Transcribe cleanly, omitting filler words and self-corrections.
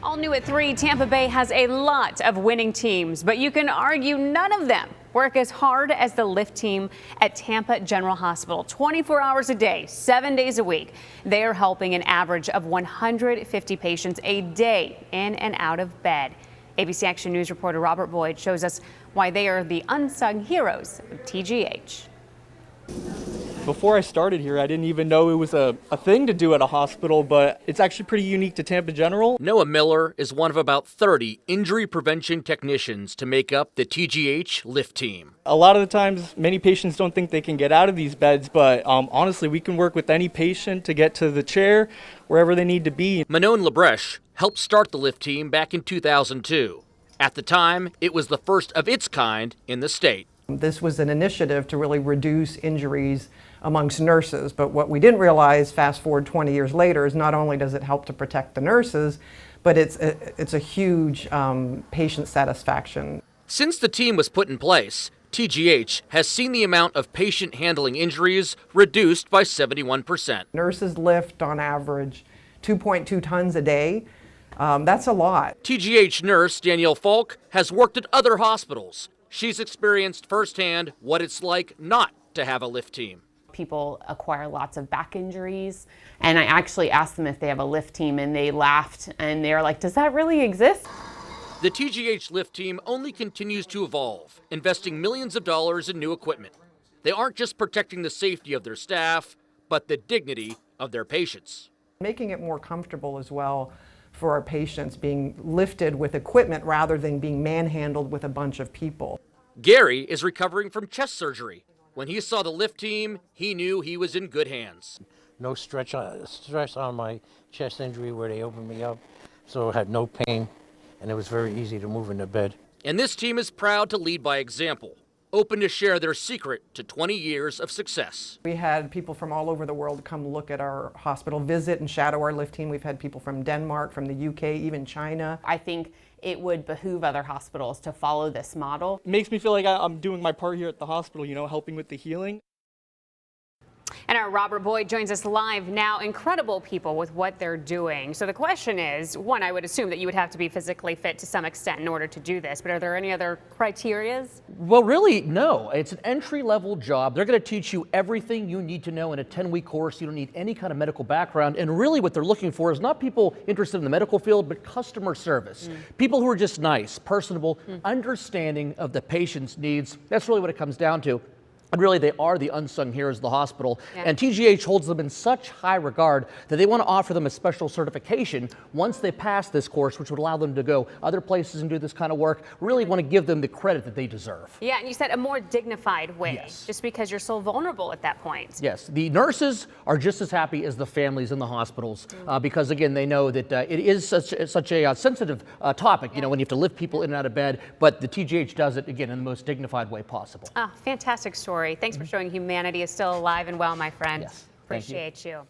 All new at 3, Tampa Bay has a lot of winning teams, but you can argue none of them work as hard as the lift team at Tampa General Hospital. 24 hours a day, 7 days a week. They are helping an average of 150 patients a day in and out of bed. ABC Action News reporter Robert Boyd shows us why they are the unsung heroes of TGH. Before I started here, I didn't even know it was a thing to do at a hospital, but it's actually pretty unique to Tampa General. Noah Miller is one of about 30 injury prevention technicians to make up the TGH lift team. A lot of the times, many patients don't think they can get out of these beds, but honestly, we can work with any patient to get to the chair wherever they need to be. Manon Labreche helped start the lift team back in 2002. At the time, it was the first of its kind in the state. This was an initiative to really reduce injuries amongst nurses, but what we didn't realize, fast forward 20 years later, is not only does it help to protect the nurses, but it's a huge patient satisfaction. Since the team was put in place, TGH has seen the amount of patient handling injuries reduced by 71%. Nurses lift on average 2.2 tons a day. That's a lot. TGH nurse Danielle Falk has worked at other hospitals. She's experienced firsthand what it's like not to have a lift team. People acquire lots of back injuries, and I actually asked them if they have a lift team, and they laughed and they're like, does that really exist? The TGH lift team only continues to evolve, investing millions of dollars in new equipment. They aren't just protecting the safety of their staff, but the dignity of their patients. Making it more comfortable as well for our patients, being lifted with equipment rather than being manhandled with a bunch of people. Gary is recovering from chest surgery. When he saw the lift team, he knew he was in good hands. No stress on my chest injury where they opened me up, so I had no pain, and it was very easy to move into bed. And this team is proud to lead by example, open to share their secret to 20 years of success. We had people from all over the world come look at our hospital, visit and shadow our lift team. We've had people from Denmark, from the UK, even China. I think it would behoove other hospitals to follow this model. It makes me feel like I'm doing my part here at the hospital, helping with the healing. And our Robert Boyd joins us live now. Incredible people with what they're doing. So the question is, one, I would assume that you would have to be physically fit to some extent in order to do this, but are there any other criterias? Well, really, no. It's an entry-level job. They're going to teach you everything you need to know in a 10-week course. You don't need any kind of medical background. And really what they're looking for is not people interested in the medical field, but customer service. People who are just nice, personable, understanding of the patient's needs. That's really what it comes down to. And really, they are the unsung heroes of the hospital. Yeah. And TGH holds them in such high regard that they want to offer them a special certification once they pass this course, which would allow them to go other places and do this kind of work. Really want to give them the credit that they deserve. Yeah, and you said a more dignified way, yes. Just because you're so vulnerable at that point. Yes, the nurses are just as happy as the families in the hospitals because, again, they know that it is such a sensitive topic, when you have to lift people in and out of bed, but the TGH does it, again, in the most dignified way possible. Fantastic story. Thanks for showing humanity is still alive and well, my friend. Yes. Appreciate you.